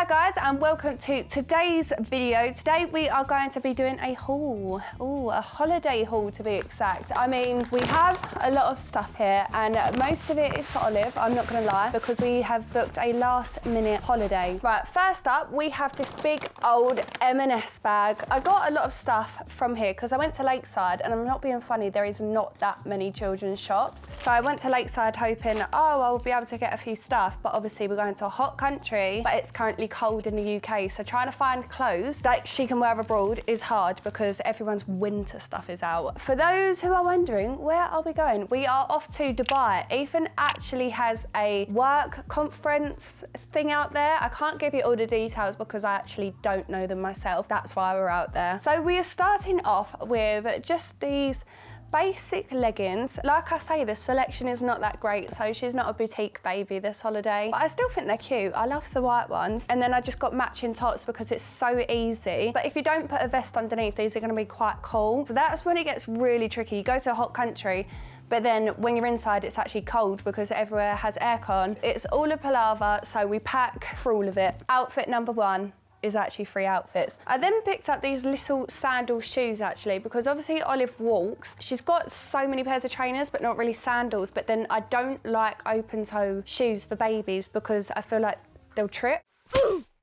guys, and welcome to today's video. Today we are going to be doing a haul. Ooh, a holiday haul to be exact. I mean, we have a lot of stuff here and most of it is for Olive, I'm not gonna lie, because we have booked a last minute holiday. Right, first up, we have this big old M&S bag. I got a lot of stuff from here because I went to Lakeside, and I'm not being funny, there is not that many children's shops. So I went to Lakeside hoping, oh, I'll be able to get a few stuff, but obviously we're going to a hot country, but it's currently cold in the UK, so trying to find clothes that she can wear abroad is hard because everyone's winter stuff is out. For those who are wondering, where are we going? We are off to Dubai. Ethan actually has a work conference thing out there. I can't give you all the details because I actually don't know them myself. That's why we're out there. So we are starting off with just these basic leggings. Like I say, the selection is not that great, so she's not a boutique baby this holiday, but I still think they're cute. I love the white ones. And then I just got matching tops because it's so easy. But if you don't put a vest underneath, these are gonna be quite cool. So that's when it gets really tricky. You go to a hot country, but then when you're inside, it's actually cold because everywhere has aircon. It's all a palaver, so we pack for all of it. Outfit number one is actually 3 outfits. I then picked up these little sandal shoes actually, because obviously Olive walks. She's got so many pairs of trainers, but not really sandals. But then I don't like open toe shoes for babies because I feel like they'll trip.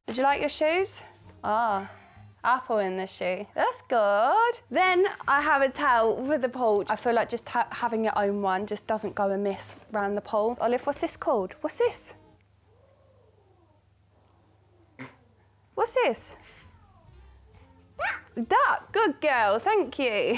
Did you like your shoes? Ah. Apple in the shoe. That's good. Then I have a towel with the pool. I feel like just having your own one just doesn't go amiss around the pool. Olive, what's this called? What's this? What's this? Duck, good girl, thank you.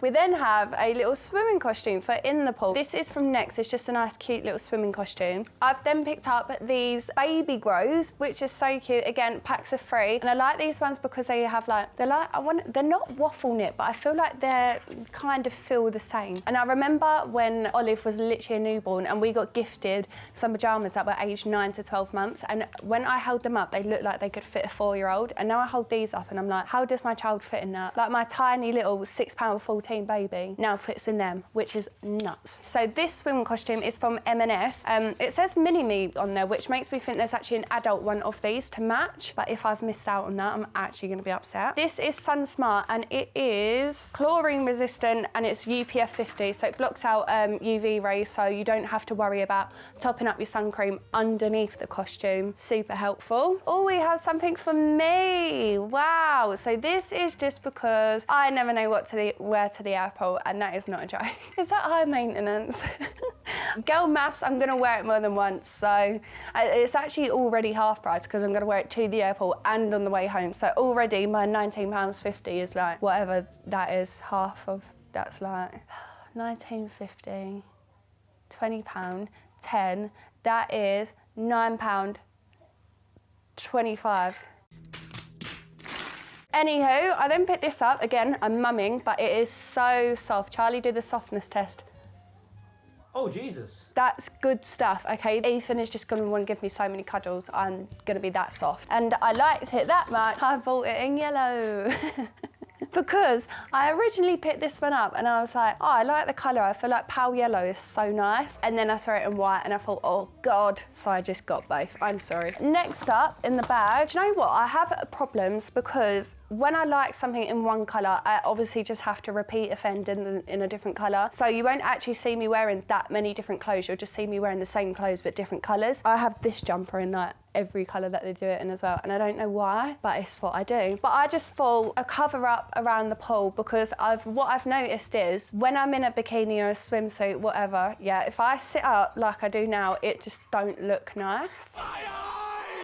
We then have a little swimming costume for in the pool. This is from Next, it's just a nice cute little swimming costume. I've then picked up these baby grows, which is so cute. Again, packs of 3. And I like these ones because they have like, they're not waffle knit, but I feel like they're kind of feel the same. And I remember when Olive was literally a newborn and we got gifted some pajamas that were aged 9 to 12 months. And when I held them up, they looked like they could fit a 4-year-old. And now I hold these up and I'm like, how does my child fit in that? Like my tiny little 6'14" baby now fits in them, which is nuts. So this swim costume is from M&S. It says mini-me on there, which makes me think there's actually an adult one of these to match. But if I've missed out on that, I'm actually gonna be upset. This is Sun Smart and it is chlorine resistant and it's UPF 50. So it blocks out UV rays, so you don't have to worry about topping up your sun cream underneath the costume. Super helpful. Oh, we have something for me. Wow. So this is just because I never know what to wear to the airport, and that is not a joke. Is that high maintenance? Girl maths, I'm gonna wear it more than once, so it's actually already half price because I'm gonna wear it to the airport and on the way home. So already my £19.50 is like, whatever that is, half of, that's like £19.50, £20, 10, that is £9.25. Anywho, I then picked this up. Again, I'm mumming, but it is so soft. Charlie did the softness test. Oh, Jesus. That's good stuff, okay? Ethan is just gonna want to give me so many cuddles. I'm gonna be that soft. And I liked it that much, I bought it in yellow. Because I originally picked this one up and I was like, oh, I like the colour. I feel like pale yellow is so nice. And then I saw it in white and I thought, oh God. So I just got both, I'm sorry. Next up in the bag, do you know what? I have problems because when I like something in one colour, I obviously just have to repeat offend in a different colour. So you won't actually see me wearing that many different clothes. You'll just see me wearing the same clothes but different colours. I have this jumper in like every colour that they do it in as well, and I don't know why, but it's what I do. But I just thought a cover up around the pool because what I've noticed is when I'm in a bikini or a swimsuit, whatever, yeah, if I sit up like I do now, it just don't look nice.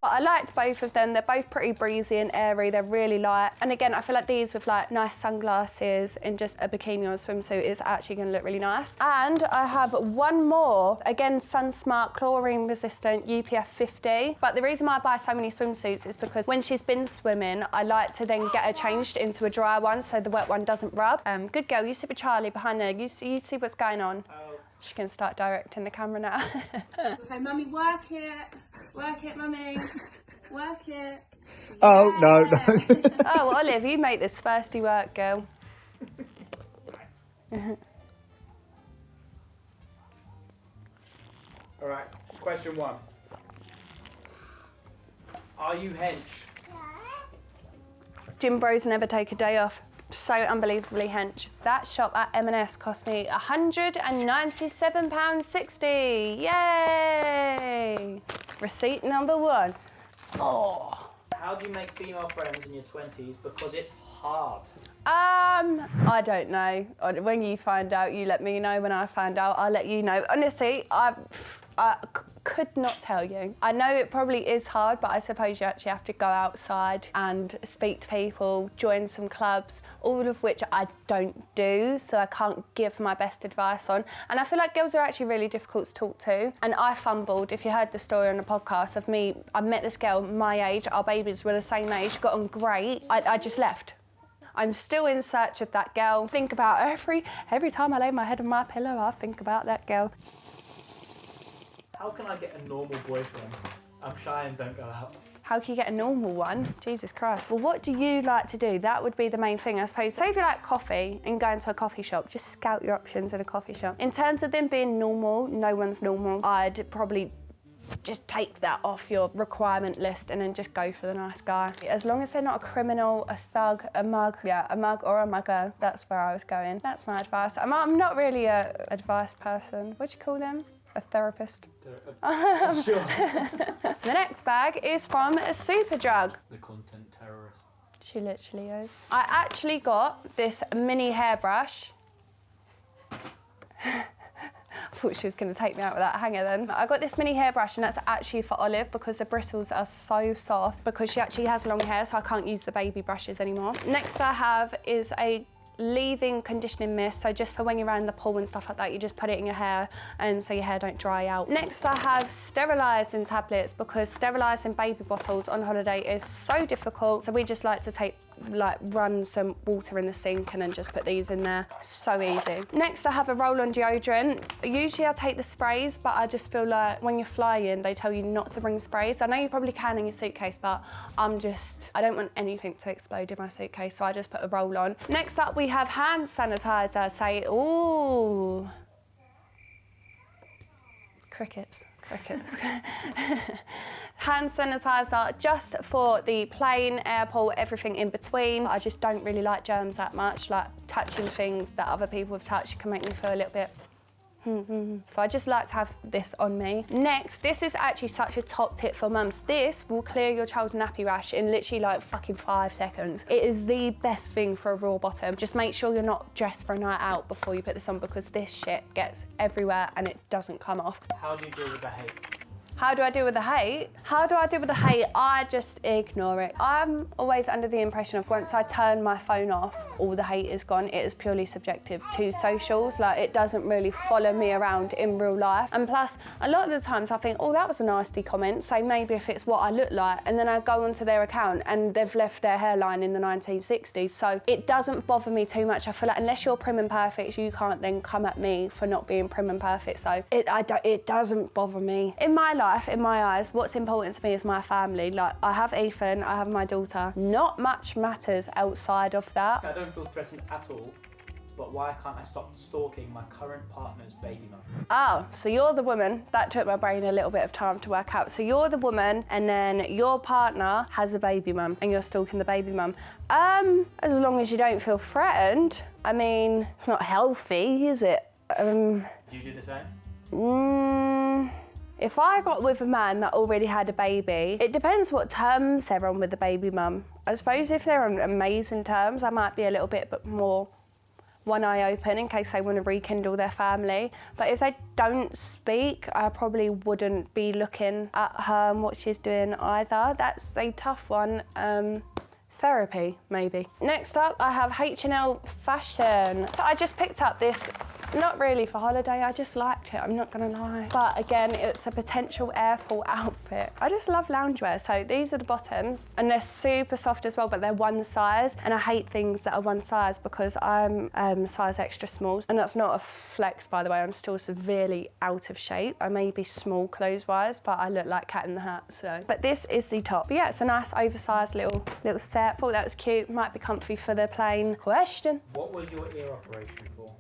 But I liked both of them. They're both pretty breezy and airy. They're really light. And again, I feel like these with like nice sunglasses and just a bikini or a swimsuit is actually gonna look really nice. And I have one more, again, Sun Smart chlorine resistant UPF 50. But the reason why I buy so many swimsuits is because when she's been swimming, I like to then get her changed into a dry one so the wet one doesn't rub. Good girl, you sit with Charlie behind there. You see what's going on. She can start directing the camera now. So, mummy, work it, mummy, work it. Yeah. Oh, no. Oh, Olive, you make this thirsty work, girl. All right, question 1. Are you hench? Gym bros never take a day off. So unbelievably hench. That shop at M&S cost me £197.60. Yay! Receipt number 1. Oh. How do you make female friends in your 20s? Because it's hard. I don't know. When you find out, you let me know. When I find out, I'll let you know. Honestly, I could not tell you. I know it probably is hard, but I suppose you actually have to go outside and speak to people, join some clubs, all of which I don't do, so I can't give my best advice on. And I feel like girls are actually really difficult to talk to. And I fumbled, if you heard the story on the podcast of me, I met this girl my age, our babies were the same age, got on great. I just left. I'm still in search of that girl. Think about every time I lay my head on my pillow, I think about that girl. How can I get a normal boyfriend? I'm shy and don't go out. How can you get a normal one? Jesus Christ. Well, what do you like to do? That would be the main thing, I suppose. Say if you like coffee and go into a coffee shop, just scout your options in a coffee shop. In terms of them being normal, no one's normal. I'd probably just take that off your requirement list and then just go for the nice guy. As long as they're not a criminal, a thug, a mug or a mugger, that's where I was going. That's my advice. I'm not really a advice person. What do you call them? A therapist. Sure. The next bag is from Superdrug. The content terrorist. She literally is. I actually got this mini hairbrush. I thought she was going to take me out with that hanger then. I got this mini hairbrush and that's actually for Olive because the bristles are so soft because she actually has long hair, so I can't use the baby brushes anymore. Next I have is a leave-in conditioning mist, so just for when you're around the pool and stuff like that, you just put it in your hair and so your hair don't dry out. Next I have sterilising tablets because sterilising baby bottles on holiday is so difficult, so we just like to run some water in the sink and then just put these in there. So easy. Next I have a roll-on deodorant. Usually I take the sprays, but I just feel like when you're flying they tell you not to bring sprays. I know you probably can in your suitcase, but I don't want anything to explode in my suitcase, so I just put a roll-on. Next up we have hand sanitizer. Say, ooh. Crickets. Hand sanitizer just for the plane, airport, everything in between. I just don't really like germs that much, like touching things that other people have touched can make me feel a little bit so I just like to have this on me. Next, this is actually such a top tip for mums. This will clear your child's nappy rash in literally like fucking 5 seconds. It is the best thing for a raw bottom. Just make sure you're not dressed for a night out before you put this on because this shit gets everywhere and it doesn't come off. How do you deal with the hate? How do I deal with the hate? I just ignore it. I'm always under the impression of once I turn my phone off, all the hate is gone. It is purely subjective to socials. Like, it doesn't really follow me around in real life. And plus, a lot of the times I think, oh, that was a nasty comment, so maybe if it's what I look like, and then I go onto their account and they've left their hairline in the 1960s. So it doesn't bother me too much. I feel like unless you're prim and perfect, you can't then come at me for not being prim and perfect. So it doesn't bother me. In my life, in my eyes, what's important to me is my family. Like, I have Ethan, I have my daughter. Not much matters outside of that. I don't feel threatened at all, but why can't I stop stalking my current partner's baby mum? Oh, so you're the woman. That took my brain a little bit of time to work out. So you're the woman and then your partner has a baby mum and you're stalking the baby mum. As long as you don't feel threatened. I mean, it's not healthy, is it? Do you do the same? If I got with a man that already had a baby, it depends what terms they're on with the baby mum. I suppose if they're on amazing terms, I might be a little bit more one eye open in case they want to rekindle their family. But if they don't speak, I probably wouldn't be looking at her and what she's doing either. That's a tough one. Therapy, maybe. Next up, I have H&L Fashion. So I just picked up this, not really for holiday, I just liked it, I'm not gonna lie. But again, it's a potential airport outfit. I just love loungewear, so these are the bottoms, and they're super soft as well, but they're one size, and I hate things that are one size because I'm size extra small, and that's not a flex, by the way, I'm still severely out of shape. I may be small clothes-wise, but I look like Cat in the Hat, so. But this is the top. But yeah, it's a nice oversized little set. Thought that was cute, might be comfy for the plane. Question. What was your ear operation for?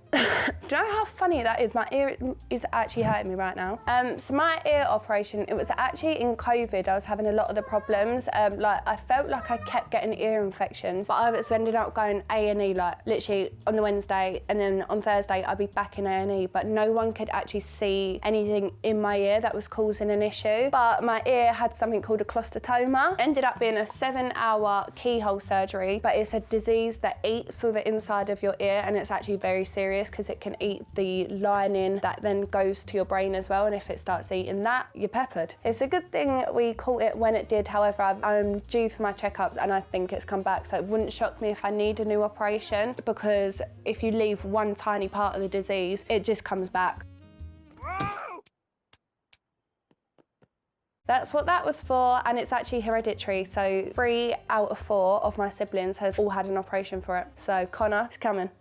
Do you know how funny that is? My ear is actually hurting me right now. So my ear operation, it was actually in COVID. I was having a lot of the problems. Like I felt like I kept getting ear infections, but I was ended up going A&E like literally on the Wednesday, and then on Thursday I'd be back in A&E, but no one could actually see anything in my ear that was causing an issue. But my ear had something called a cholesteatoma. Ended up being a 7-hour keyhole surgery, but it's a disease that eats all the inside of your ear, and it's actually very serious because it can eat the lining that then goes to your brain as well, and if it starts eating that, you're peppered. It's a good thing we caught it when it did. However, I'm due for my checkups and I think it's come back, so it wouldn't shock me if I need a new operation, because if you leave one tiny part of the disease, it just comes back. That's what that was for, and it's actually hereditary. So 3 out of 4 of my siblings have all had an operation for it. So Connor, it's coming.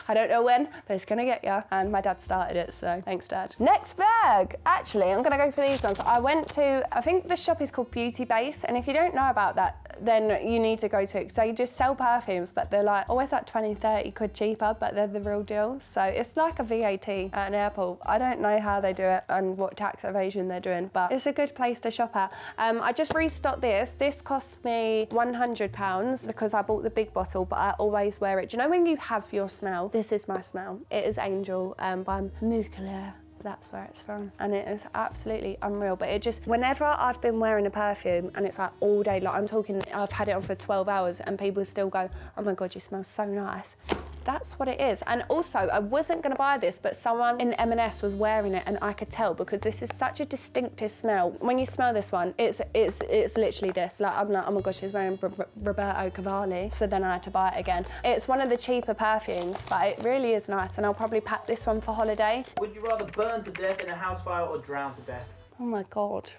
I don't know when, but it's gonna get you. And my dad started it, so thanks, Dad. Next bag. Actually, I'm gonna go for these ones. I went to, I think the shop is called Beauty Base, and if you don't know about that, then you need to go to it. So you just sell perfumes, but they're like always like 20, 30 quid cheaper, but they're the real deal. So it's like a VAT at an airport. I don't know how they do it and what tax evasion they're doing, but it's a good place to shop at. I just restocked this. This cost me £100 because I bought the big bottle, but I always wear it. Do you know when you have your smell? This is my smell. It is Angel by Mugler. That's where it's from, and it is absolutely unreal. But it just, whenever I've been wearing a perfume and it's like all day, like I'm talking, I've had it on for 12 hours and people still go, oh my God, you smell so nice. That's what it is. And also, I wasn't gonna buy this, but someone in M&S was wearing it and I could tell, because this is such a distinctive smell. When you smell this one, it's literally this. Like, I'm like, oh my God, she's wearing Roberto Cavalli. So then I had to buy it again. It's one of the cheaper perfumes, but it really is nice, and I'll probably pack this one for holiday. Would you rather burn to death in a house fire or drown to death? Oh my God.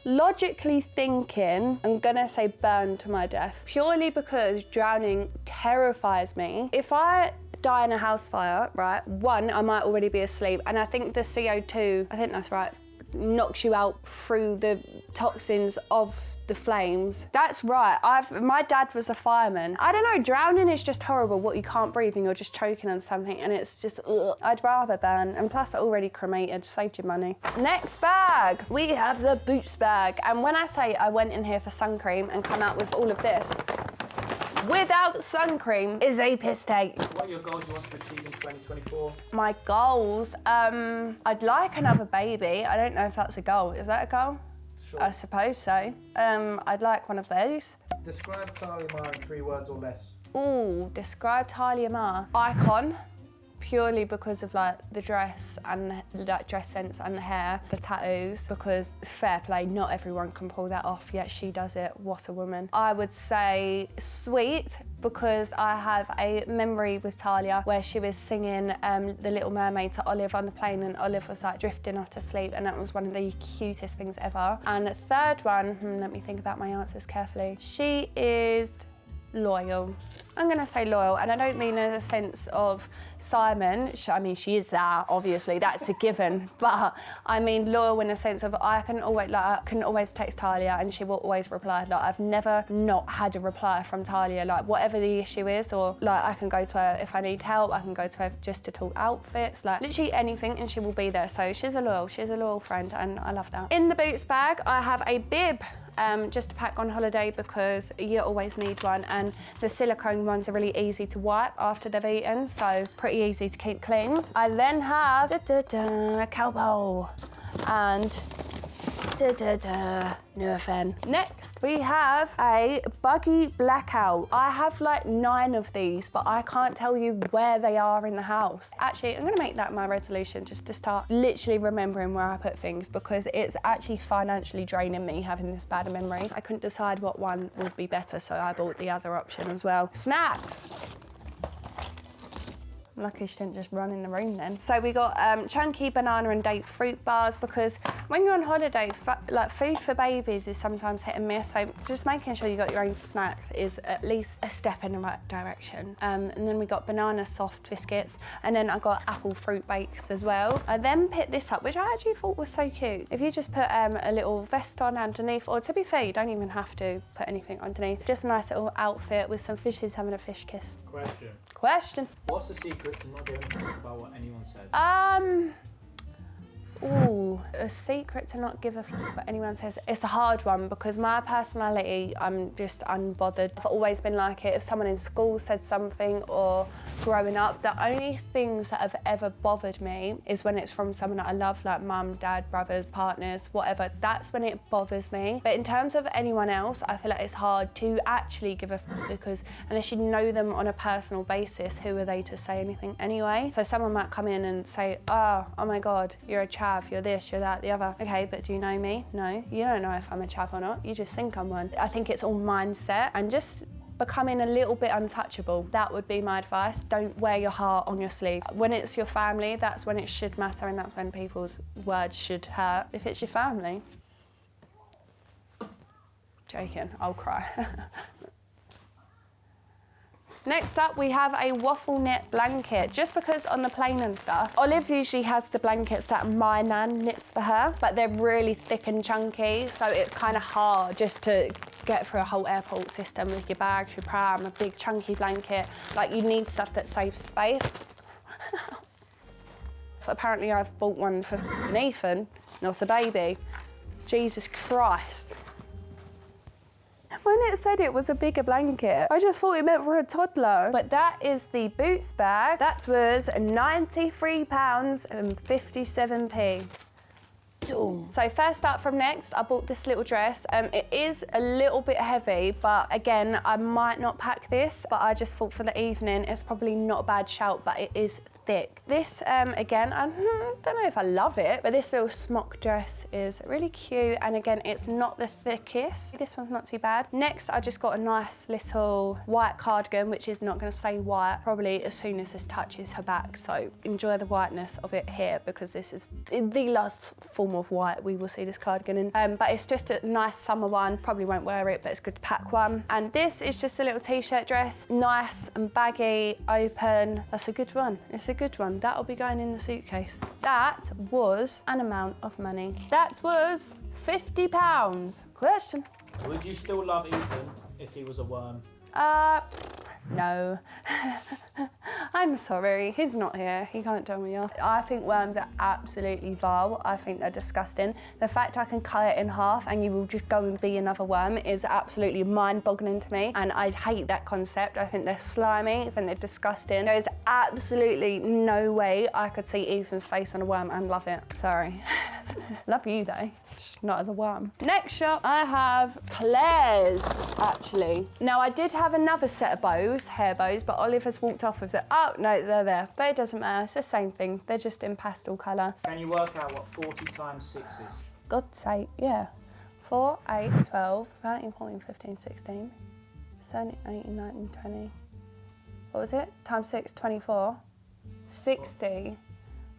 Logically thinking, I'm gonna say burn to my death, purely because drowning terrifies me. If I die in a house fire, right, one, I might already be asleep, and I think the CO2, I think that's right, knocks you out through the toxins of the flames. That's right, my dad was a fireman. I don't know, drowning is just horrible, what you can't breathe and you're just choking on something, and it's just, ugh. I'd rather burn, and plus I already cremated, saved you money. Next bag, we have the Boots bag, and when I say I went in here for sun cream and come out with all of this, without sun cream is a piss take. What are your goals you want to achieve in 2024? My goals, I'd like another baby. I don't know if that's a goal. Is that a goal? Sure. I suppose so. I'd like one of those. Describe Talia Mar in 3 words or less. Ooh, describe Talia Mar. Icon, purely because of like the dress and that dress sense and the hair, the tattoos, because fair play, not everyone can pull that off, yet she does it. What a woman. I would say sweet, because I have a memory with Talia where she was singing The Little Mermaid to Olive on the plane, and Olive was like drifting off to sleep, and that was one of the cutest things ever. And the third one, let me think about my answers carefully. She is loyal. I'm gonna say loyal, and I don't mean in the sense of Simon. I mean, she is that, obviously, that's a given, but I mean loyal in the sense of I can always text Talia and she will always reply. Like, I've never not had a reply from Talia, like whatever the issue is, or like I can go to her if I need help, I can go to her just to talk outfits, like literally anything, and she will be there. So she's a loyal friend, and I love that. In the Boots bag, I have a bib. Just to pack on holiday, because you always need one, and the silicone ones are really easy to wipe after they've eaten, so pretty easy to keep clean. I then have a cow bowl and Nurofen. Next, we have a buggy blackout. I have like 9 of these, but I can't tell you where they are in the house. Actually, I'm gonna make that my resolution, just to start literally remembering where I put things, because it's actually financially draining me having this bad a memory. I couldn't decide what one would be better, so I bought the other option as well. Snacks. Lucky she didn't just run in the room then. So we got chunky banana and date fruit bars, because when you're on holiday, like food for babies is sometimes hit and miss. So just making sure you got your own snacks is at least a step in the right direction. And then we got banana soft biscuits, and then I got apple fruit bakes as well. I then picked this up, which I actually thought was so cute. If you just put a little vest on underneath, or to be fair, you don't even have to put anything underneath. Just a nice little outfit with some fishes having a fish kiss. Question. What's the secret secret to not give a fuck about what anyone says? A secret to not give a fuck what anyone says. It's a hard one because my personality, I'm just unbothered. I've always been like it. If someone in school said something or growing up, the only things that have ever bothered me is when it's from someone that I love, like mum, dad, brothers, partners, whatever. That's when it bothers me. But in terms of anyone else, I feel like it's hard to actually give a fuck because unless you know them on a personal basis, who are they to say anything anyway? So someone might come in and say, oh my God, you're a chav, you're this, you're that, the other. Okay, but do you know me? No, you don't know if I'm a chav or not. You just think I'm one. I think it's all mindset and just becoming a little bit untouchable. That would be my advice. Don't wear your heart on your sleeve. When it's your family, that's when it should matter and that's when people's words should hurt. If it's your family, joking, I'll cry. Next up, we have a waffle knit blanket. Just because on the plane and stuff, Olive usually has the blankets that my nan knits for her, but they're really thick and chunky, so it's kind of hard just to get through a whole airport system with your bags, your pram, a big chunky blanket. Like, you need stuff that saves space. Apparently, I've bought one for Ethan, not a baby. Jesus Christ. When it said it was a bigger blanket, I just thought it meant for a toddler. But that is the Boots bag. That was £93.57p. So first up from Next, I bought this little dress. It is a little bit heavy, but again, I might not pack this, but I just thought for the evening, it's probably not a bad shout, but it is thick. This, again, I don't know if I love it, but this little smock dress is really cute. And again, it's not the thickest. This one's not too bad. Next, I just got a nice little white cardigan, which is not gonna stay white, probably as soon as this touches her back. So enjoy the whiteness of it here because this is the last form of white we will see this cardigan in. But it's just a nice summer one. Probably won't wear it, but it's good to pack one. And this is just a little t-shirt dress, nice and baggy, open. That's a good one. It's a good one. That'll be going in the suitcase. That was an amount of money. That was £50. Question. Would you still love Ethan if he was a worm? No. I'm sorry, he's not here. He can't tell me off. I think worms are absolutely vile. I think they're disgusting. The fact I can cut it in half and you will just go and be another worm is absolutely mind-boggling to me. And I hate that concept. I think they're slimy, I think they're disgusting. There is absolutely no way I could see Ethan's face on a worm and love it. Sorry. Love you though. Not as a worm. Next shop, I have Claire's, actually. Now, I did have another set of bows, hair bows, but Olive has walked off with it. Oh, no, they're there. But it doesn't matter, it's the same thing. They're just in pastel colour. Can you work out what 40 times 6 is? God's sake, yeah. 4, 8, 12, 13, 14, 15, 16, 17, 18, 19, 20. What was it? Times 6, 24. 60.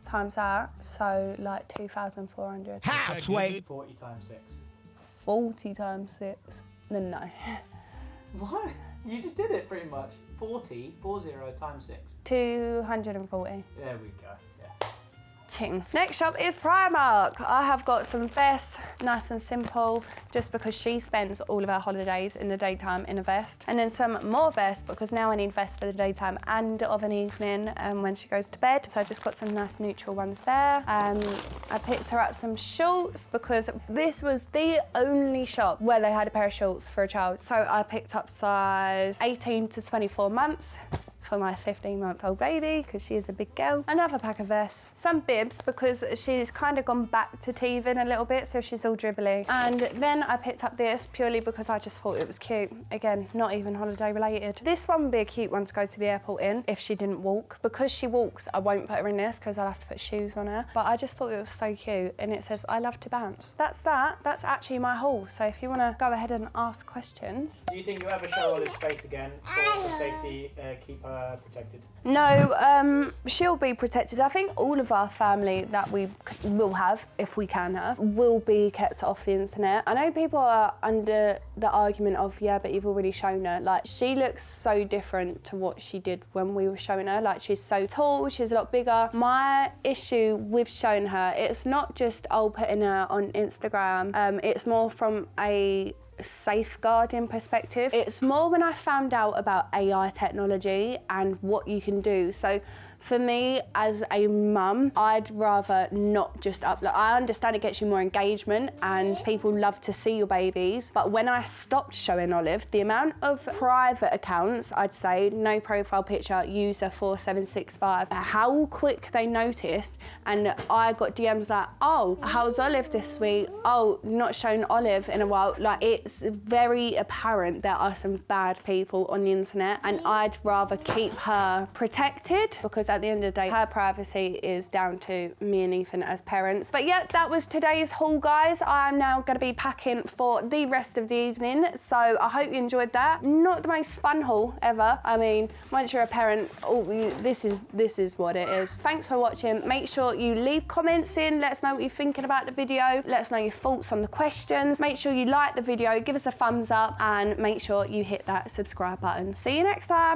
Times that, so like 2,400. House, wait. 40 times 6. 40 times 6. No. What? You just did it pretty much. 40 times 6. 240. There we go. Yeah. Ting. Next shop is Primark. I have got some vests, nice and simple, just because she spends all of her holidays in the daytime in a vest. And then some more vests, because now I need vests for the daytime and of an evening when she goes to bed. So I just got some nice neutral ones there. I picked her up some shorts because this was the only shop where they had a pair of shorts for a child. So I picked up size 18 to 24 months. For my 15-month-old baby, because she is a big girl. Another pack of vests. Some bibs, because she's kind of gone back to teething a little bit, so she's all dribbly. And then I picked up this purely because I just thought it was cute. Again, not even holiday related. This one would be a cute one to go to the airport in if she didn't walk. Because she walks, I won't put her in this because I'll have to put shoes on her. But I just thought it was so cute, and it says, I love to bounce. That's that. That's actually my haul. So if you want to go ahead and ask questions. Do you think you'll ever show Olive's face again for safety, keep her protected? No, she'll be protected. I think all of our family that we will have, if we can have, will be kept off the internet. I know people are under the argument of, yeah, but you've already shown her. Like, she looks so different to what she did when we were showing her. Like, she's so tall, she's a lot bigger. My issue with showing her, it's not just, putting her on Instagram. It's more from a safeguarding perspective. It's more when I found out about AI technology and what you can do. So For me, as a mum, I'd rather not just upload. I understand it gets you more engagement and people love to see your babies, but when I stopped showing Olive, the amount of private accounts, I'd say, no profile picture, user 4765, how quick they noticed, and I got DMs like, oh, how's Olive this week? Oh, not shown Olive in a while. Like, it's very apparent there are some bad people on the internet, and I'd rather keep her protected, because at the end of the day, her privacy is down to me and Ethan as parents. But yeah, that was today's haul, guys. I'm now going to be packing for the rest of the evening, so I hope you enjoyed that. Not the most fun haul ever. I mean, once you're a parent, this is what it is. Thanks for watching. Make sure you leave comments in. Let us know what you're thinking about the video. Let us know your thoughts on the questions. Make sure you like the video, give us a thumbs up, and make sure you hit that subscribe button. See you next time.